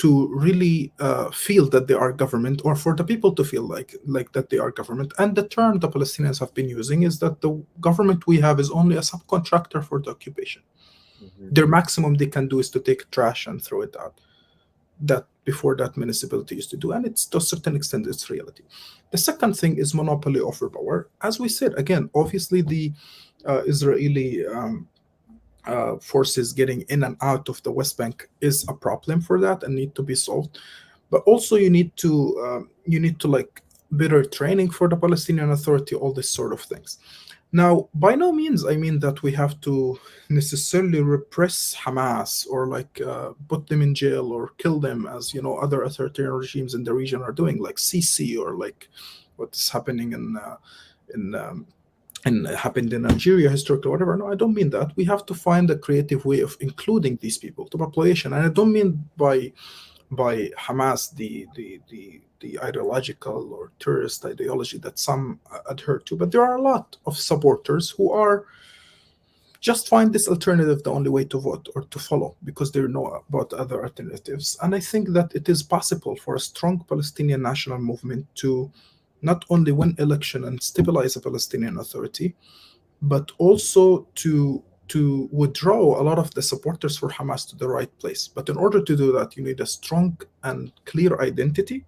to really feel that they are government, or for the people to feel like that they are government. And the term the Palestinians have been using is that the government we have is only a subcontractor for the occupation. Mm-hmm. Their maximum they can do is to take trash and throw it out. That before that municipality used to do, and it's to a certain extent it's reality. The second thing is monopoly over power. As we said, again, obviously the Israeli forces getting in and out of the West Bank is a problem for that and need to be solved. But also you need to like better training for the Palestinian Authority, all this sort of things. Now, by no means I mean that we have to necessarily repress Hamas or like put them in jail or kill them, as other authoritarian regimes in the region are doing, like Sisi, or like what is happening in happened in Nigeria historically, whatever. No, I don't mean that. We have to find a creative way of including these people, the population, and I don't mean by Hamas the ideological or terrorist ideology that some adhere to, but there are a lot of supporters who are just find this alternative the only way to vote or to follow because they know about other alternatives. And I think that it is possible for a strong Palestinian national movement to not only win election and stabilize a Palestinian Authority, but also to withdraw a lot of the supporters for Hamas to the right place. But in order to do that, you need a strong and clear identity.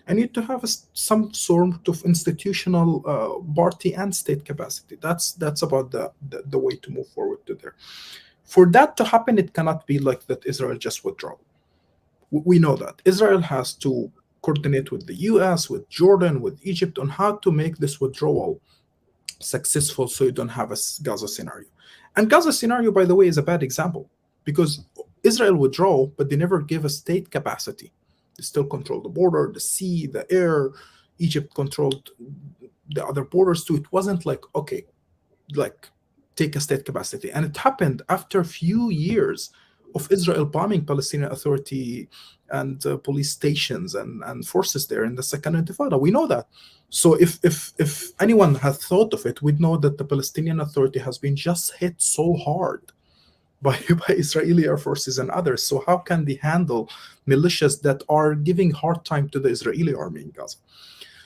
I need to have some sort of institutional party and state capacity. That's about the way to move forward to there. For that to happen, it cannot be like that Israel just withdraw. We know that Israel has to coordinate with the US, with Jordan, with Egypt on how to make this withdrawal successful, so you don't have a Gaza scenario. And Gaza scenario, by the way, is a bad example because Israel withdraw, but they never give a state capacity. They still control the border, the sea, the air. Egypt controlled the other borders too. It wasn't like, okay, like take a state capacity. And it happened after a few years of Israel bombing Palestinian Authority and police stations and forces there in the Second Intifada. We know that. So if anyone has thought of it, we'd know that the Palestinian Authority has been just hit so hard by Israeli air forces and others. So how can they handle militias that are giving hard time to the Israeli army in Gaza?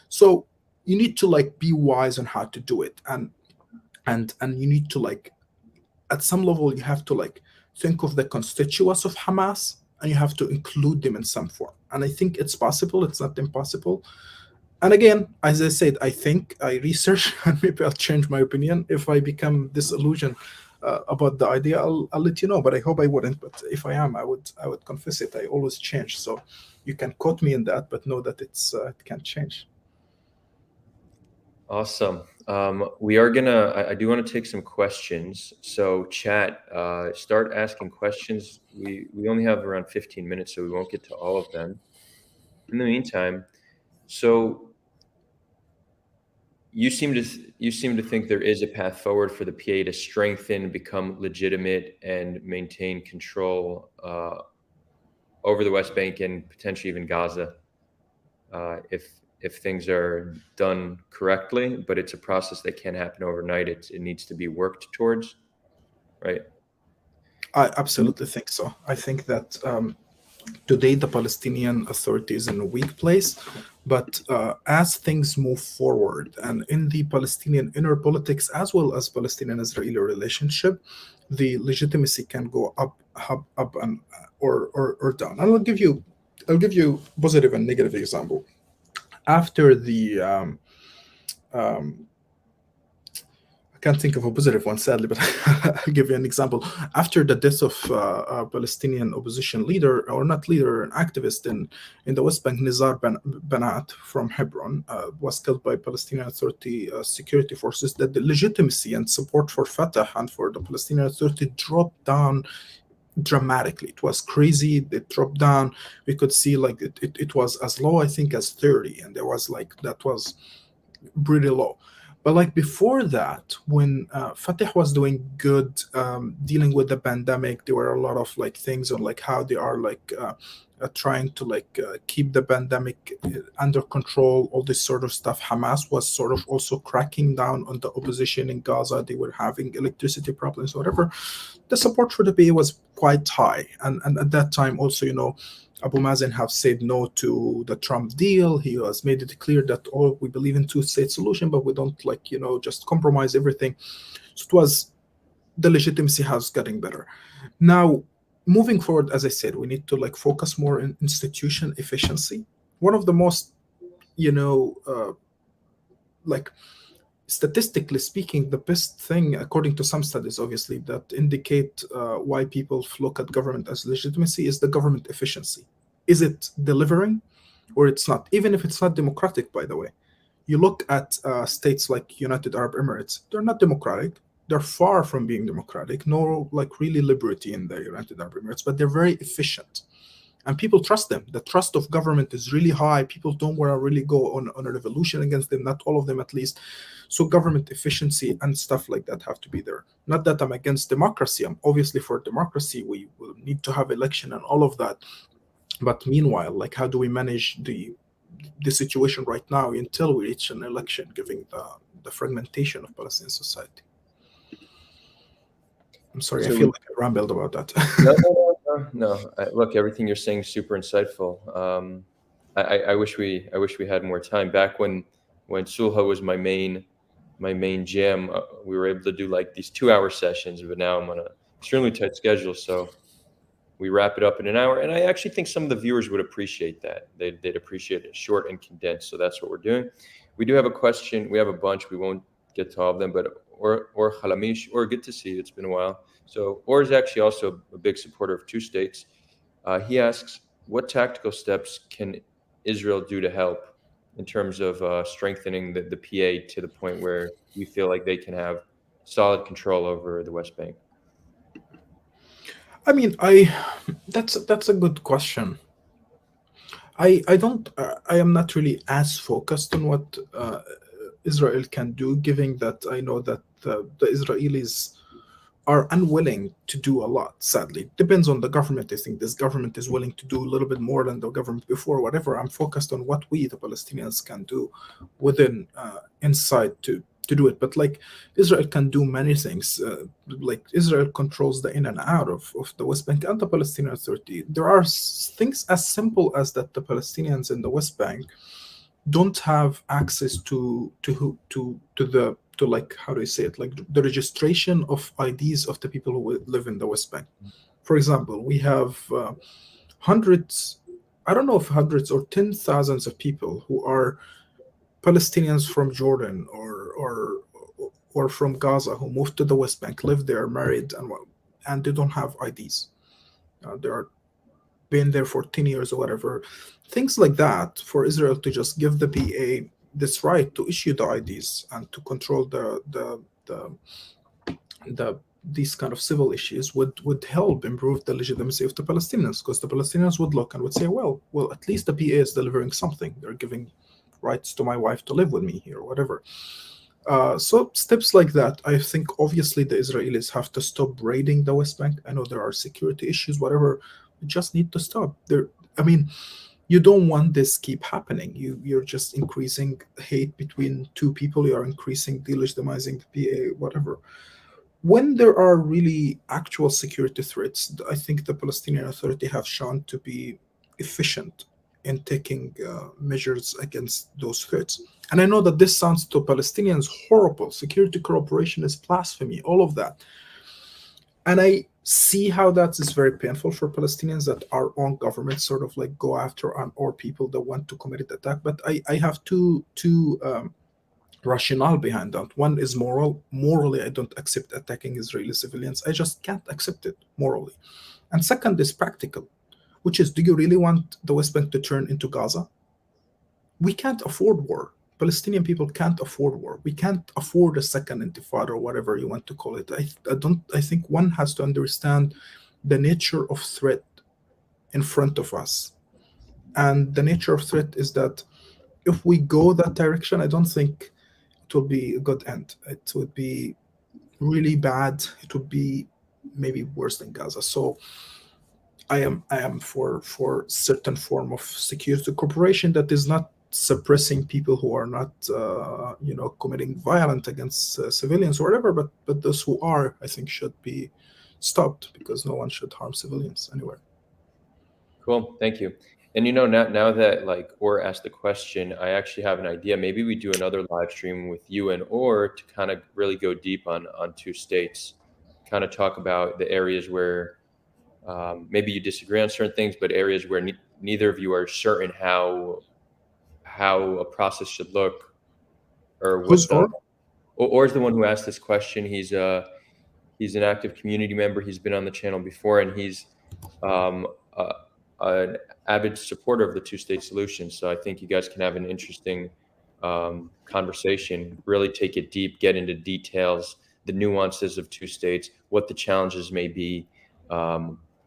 So you need to like be wise on how to do it, and you need to like at some level you have to like think of the constituents of Hamas and you have to include them in some form. And I think it's possible, it's not impossible. And again, as I said, I think I research and maybe I'll change my opinion. If I become disillusioned about the idea, I'll let you know. But I hope I wouldn't. But if I am, I would confess it. I always change. So you can quote me in that, but know that it can change. Awesome. We are gonna. I do want to take some questions. So, chat, start asking questions. We only have around 15 minutes, so we won't get to all of them. In the meantime, so you seem to think there is a path forward for the PA to strengthen, become legitimate, and maintain control over the West Bank and potentially even Gaza, if things are done correctly. But it's a process that can't happen overnight. It needs to be worked towards, right? I absolutely think so. I think that today the Palestinian Authority is in a weak place, but as things move forward and in the Palestinian inner politics as well as Palestinian-Israeli relationship, the legitimacy can go up and or down. And I'll give you positive and negative example. After the I can't think of a positive one, sadly, but I'll give you an example. After the death of a Palestinian opposition leader, or not leader, an activist in the West Bank, Nizar Banat from Hebron, was killed by Palestinian Authority security forces, that the legitimacy and support for Fatah and for the Palestinian Authority dropped down dramatically. It was crazy. It dropped down. We could see like it was as low, I think, as 30. And there was like, that was pretty low. But like before that, when Fatah was doing good, dealing with the pandemic, there were a lot of like things on like how they are like trying to like keep the pandemic under control, all this sort of stuff. Hamas was sort of also cracking down on the opposition in Gaza. They were having electricity problems, whatever. The support for the PA was quite high, and at that time also, Abu Mazen have said no to the Trump deal. He has made it clear that, oh, we believe in two-state solution, but we don't like, just compromise everything. So it was, the legitimacy has getting better. Now, moving forward, as I said, we need to like focus more on institution efficiency. One of the most, like statistically speaking, the best thing, according to some studies, obviously, that indicate why people look at government as legitimacy is the government efficiency. Is it delivering or it's not? Even if it's not democratic, by the way. You look at states like United Arab Emirates, they're not democratic. They're far from being democratic, no like really liberty in the United Arab Emirates, but they're very efficient. And people trust them. The trust of government is really high. People don't want to really go on a revolution against them, not all of them at least. So government efficiency and stuff like that have to be there. Not that I'm against democracy. I'm obviously for democracy. We will need to have election and all of that. But meanwhile, like how do we manage the situation right now until we reach an election, given the fragmentation of Palestinian society? I'm sorry, I feel like I rambled about that. No. Look, everything you're saying is super insightful. I wish we had more time. Back when Sulha was my main jam, we were able to do like these 2-hour sessions, but now I'm on a extremely tight schedule, so we wrap it up in an hour. And I actually think some of the viewers would appreciate that. They'd appreciate it short and condensed. So that's what we're doing. We do have a question. We have a bunch. We won't get to all of them, but or Khalamish, or good to see you. It's been a while. So Or is actually also a big supporter of two states. He asks, what tactical steps can Israel do to help in terms of strengthening the PA to the point where we feel like they can have solid control over the West Bank? I mean, that's a good question. I am not really as focused on what Israel can do, given that I know that the Israelis are unwilling to do a lot. Sadly, depends on the government. I think this government is willing to do a little bit more than the government before. Whatever. I'm focused on what we, the Palestinians, can do within inside to do it. But like Israel can do many things. Like Israel controls the in and out of the West Bank and the Palestinian Authority. There are things as simple as that the Palestinians in the West Bank don't have access to like, how do you say it, like the registration of IDs of the people who live in the West Bank. For example, we have hundreds, I don't know if hundreds or 10,000s of people who are Palestinians from Jordan or from Gaza who moved to the West Bank, live there, married, and they don't have IDs. They are been there for 10 years or whatever. Things like that, for Israel to just give the PA this right to issue the IDs and to control the these kind of civil issues would help improve the legitimacy of the Palestinians, because the Palestinians would look and would say, well, at least the PA is delivering something. They're giving rights to my wife to live with me here, or whatever. So steps like that, I think obviously the Israelis have to stop raiding the West Bank. I know there are security issues, whatever. We just need to stop. I mean, you don't want this keep happening. You're just increasing hate between two people. You are increasing delegitimizing the PA, whatever. When there are really actual security threats, I think the Palestinian Authority have shown to be efficient in taking measures against those threats. And I know that this sounds to Palestinians horrible. Security cooperation is blasphemy, all of that. And I see how that is very painful for Palestinians, that our own government sort of like go after our people that want to commit the attack. But I have two rationale behind that. One is moral. Morally, I don't accept attacking Israeli civilians. I just can't accept it morally. And second is practical, which is, do you really want the West Bank to turn into Gaza? We can't afford war. Palestinian people can't afford war. We can't afford a second intifada, or whatever you want to call it. I think one has to understand the nature of threat in front of us. And the nature of threat is that if we go that direction, I don't think it will be a good end. It would be really bad. It would be maybe worse than Gaza. So I am for certain form of security cooperation that is not suppressing people who are not committing violence against civilians or whatever, but those who are, I think, should be stopped, because no one should harm civilians anywhere. Cool, thank you. And now that like Or asked the question, I actually have an idea. Maybe we do another live stream with you and Or to kind of really go deep on two states, kind of talk about the areas where maybe you disagree on certain things, but areas where neither of you are certain how a process should look, or Who's what Or? Or is the one who asked this question. He's an active community member. He's been on the channel before, and he's an avid supporter of the two-state solution. So I think you guys can have an interesting conversation, really take it deep, get into details, the nuances of two states, what the challenges may be,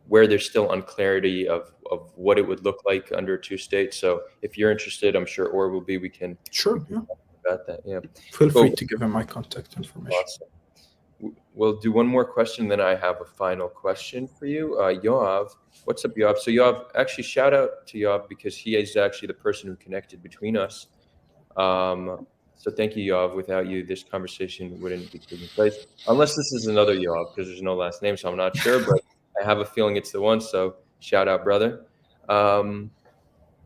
where there's still unclarity of what it would look like under two states. So if you're interested, I'm sure Or will be. We can Sure, yeah. Talk about that. Yeah. Feel free to give him my contact information. Awesome. We'll do one more question, then I have a final question for you. Yoav, what's up, Yoav? So Yoav, actually shout out to Yoav, because he is actually the person who connected between us. So thank you, Yoav. Without you, this conversation wouldn't be taking place. Unless this is another Yoav, because there's no last name, so I'm not sure, but I have a feeling it's the one, so shout out, brother.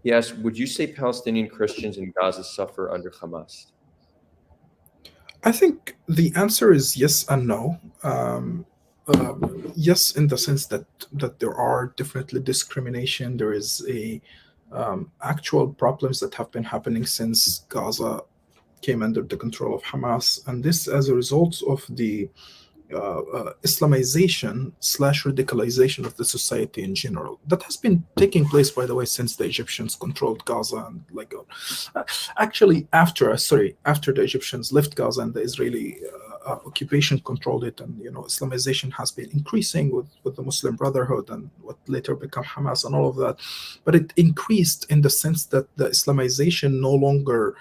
He asked, would you say Palestinian Christians in Gaza suffer under Hamas? I think the answer is yes and no. Yes, in the sense that there are definitely discrimination. There is a actual problems that have been happening since Gaza came under the control of Hamas, and this as a result of the Islamization / radicalization of the society in general. That has been taking place, by the way, since the Egyptians controlled Gaza, and actually after the Egyptians left Gaza and the Israeli occupation controlled it, and Islamization has been increasing with the Muslim Brotherhood and what later became Hamas and all of that. But it increased in the sense that the Islamization no longer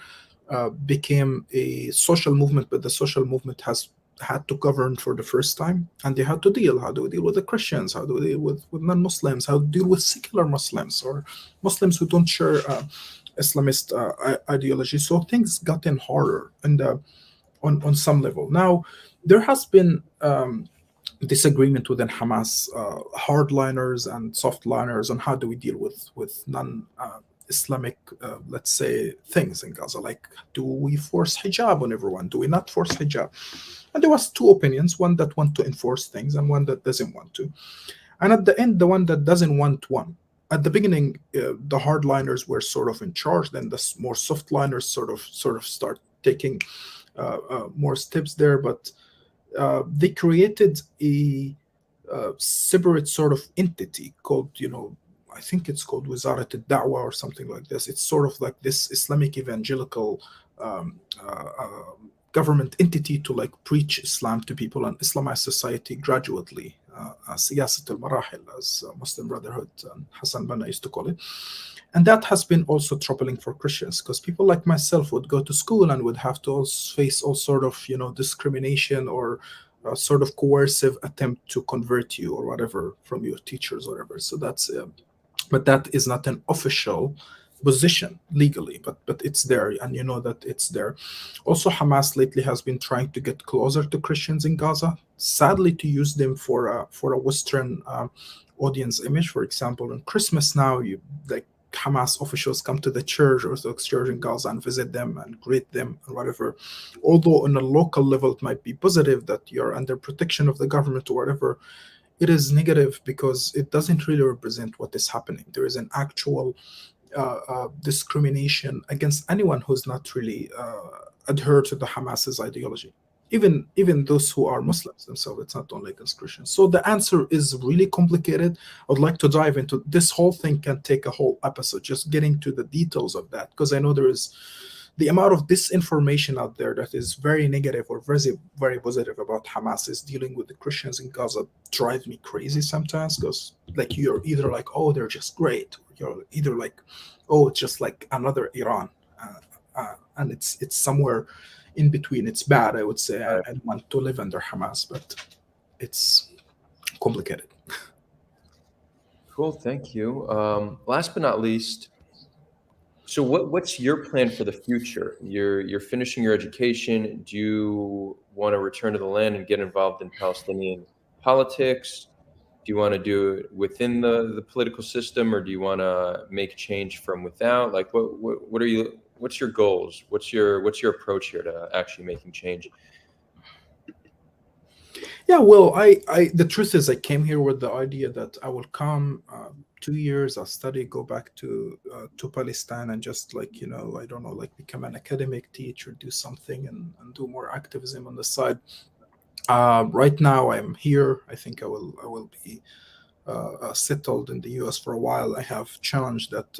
became a social movement, but the social movement has had to govern for the first time, and they had to how do we deal with the Christians, how do we deal with non-Muslims, how do we deal with secular Muslims or Muslims who don't share Islamist ideology. So things gotten harder on some level. Now there has been disagreement within Hamas, hardliners and softliners, on how do we deal with non-Islamic, let's say, things in Gaza, like do we force hijab on everyone, do we not force hijab? And there was two opinions, one that want to enforce things and one that doesn't want to. And at the end, the one that doesn't want won. at the beginning, the hardliners were sort of in charge. Then the more softliners sort of start taking more steps there. But they created a separate sort of entity called, I think it's called Wizarat al-Da'wa or something like this. It's sort of like this Islamic evangelical um, uh, uh, government entity to like preach Islam to people and Islamize society gradually. Siyasat al-Marahil, as Muslim Brotherhood and Hassan Banna used to call it. And that has been also troubling for Christians, because people like myself would go to school and would have to also face all sort of discrimination or sort of coercive attempt to convert you or whatever from your teachers or whatever. So that's but that is not an official position legally, but it's there, and you know that it's there. Also, Hamas lately has been trying to get closer to Christians in Gaza, sadly to use them for a Western audience image. For example, on Christmas now, you like Hamas officials come to the church, Orthodox church in Gaza, and visit them and greet them and whatever. Although on a local level it might be positive that you're under protection of the government or whatever, it is negative because it doesn't really represent what is happening. There is an actual discrimination against anyone who's not really adhere to the Hamas's ideology. Even those who are Muslims themselves, it's not only against Christians. So the answer is really complicated. I would like to dive into this whole thing. Can take a whole episode just getting to the details of that, because I know there is the amount of disinformation out there that is very negative or very positive about Hamas is dealing with the Christians in Gaza drives me crazy sometimes, because like you're either like, oh, they're just great, or you're either like, oh, it's just like another Iran, and it's somewhere in between. It's bad, I would say. I don't want to live under Hamas, but it's complicated. Cool, thank you. Last but not least, so what's your plan for the future? You're finishing your education. Do you want to return to the land and get involved in Palestinian politics? Do you want to do it within the political system, or do you want to make change from without? Like, what are you? What's your goals? What's your approach here to actually making change? Yeah, well, the truth is, I came here with the idea that I will come 2 years, I'll study, go back to Palestine, and just like I don't know, like become an academic teacher, do something, and do more activism on the side. Right now, I'm here. I think I will be settled in the U.S. for a while. I have challenged that.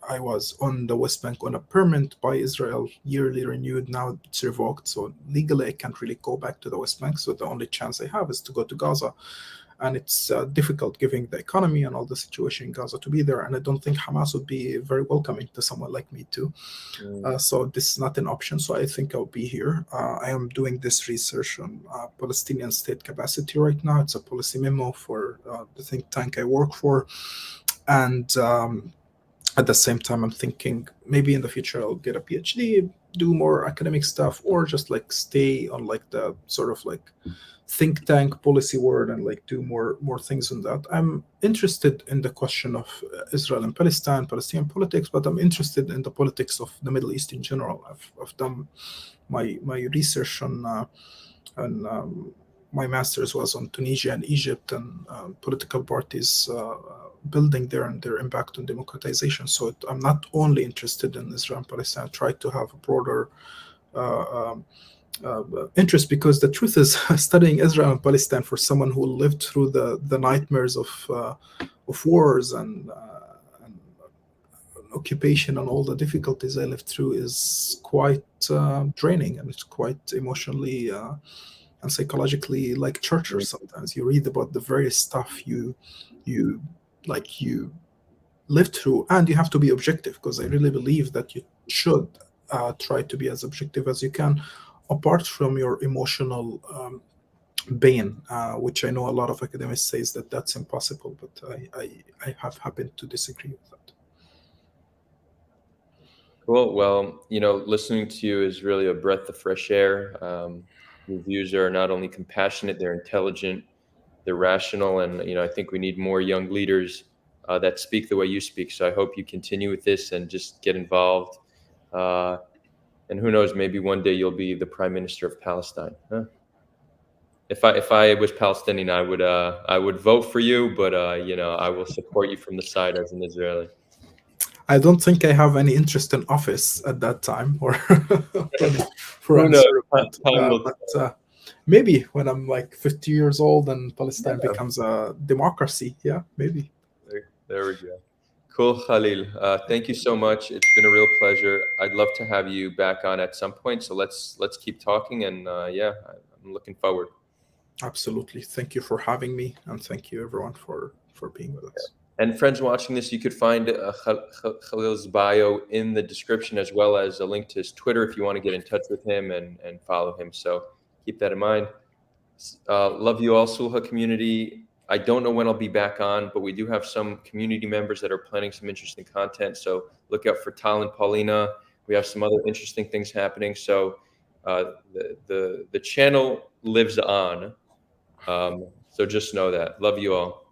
I was on the West Bank on a permit by Israel, yearly renewed. Now it's revoked, so legally I can't really go back to the West Bank. So the only chance I have is to go to Gaza, and it's difficult given the economy and all the situation in Gaza to be there. And I don't think Hamas would be very welcoming to someone like me too. So this is not an option. So I think I'll be here. I am doing this research on Palestinian state capacity right now. It's a policy memo for the think tank I work for, and at the same time, I'm thinking maybe in the future I'll get a PhD, do more academic stuff, or just like stay on like the sort of like think tank policy world and like do more things on that. I'm interested in the question of Israel and Palestine, Palestinian politics, but I'm interested in the politics of the Middle East in general. I've done my research on my master's was on Tunisia and Egypt, and political parties building there and their impact on democratization. So I'm not only interested in Israel and Palestine. I try to have a broader uh, um, interest, because the truth is, studying Israel and Palestine for someone who lived through the nightmares of wars and occupation and all the difficulties I lived through is quite draining, and it's quite emotionally and psychologically like torture. Sometimes you read about the very stuff you you lived through, and you have to be objective, because I really believe that you should try to be as objective as you can, apart from your emotional pain, which I know a lot of academics says that that's impossible, but I have happened to disagree with that. Cool. Well, listening to you is really a breath of fresh air. Your views are not only compassionate, they're intelligent, they're rational, and I think we need more young leaders that speak the way you speak. So I hope you continue with this and just get involved. And who knows, maybe one day you'll be the Prime Minister of Palestine. Huh? if I was Palestinian, I would vote for you, but you know, I will support you from the side as an Israeli. I don't think I have any interest in office at that time, or for Who knows? uncertain. Time will But maybe when I'm like 50 years old and Palestine tell. becomes a democracy, yeah, maybe. There we go. Cool, Khalil. Thank you so much. It's been a real pleasure. I'd love to have you back on at some point. So let's keep talking, and yeah, I'm looking forward. Absolutely. Thank you for having me, and thank you everyone for being with us. And friends watching this, you could find Khalil's bio in the description, as well as a link to his Twitter if you want to get in touch with him and follow him. So keep that in mind. Love you all, Sulha community. I don't know when I'll be back on, but we do have some community members that are planning some interesting content. So look out for Tal and Paulina. We have some other interesting things happening. So the channel lives on. So just know that. Love you all.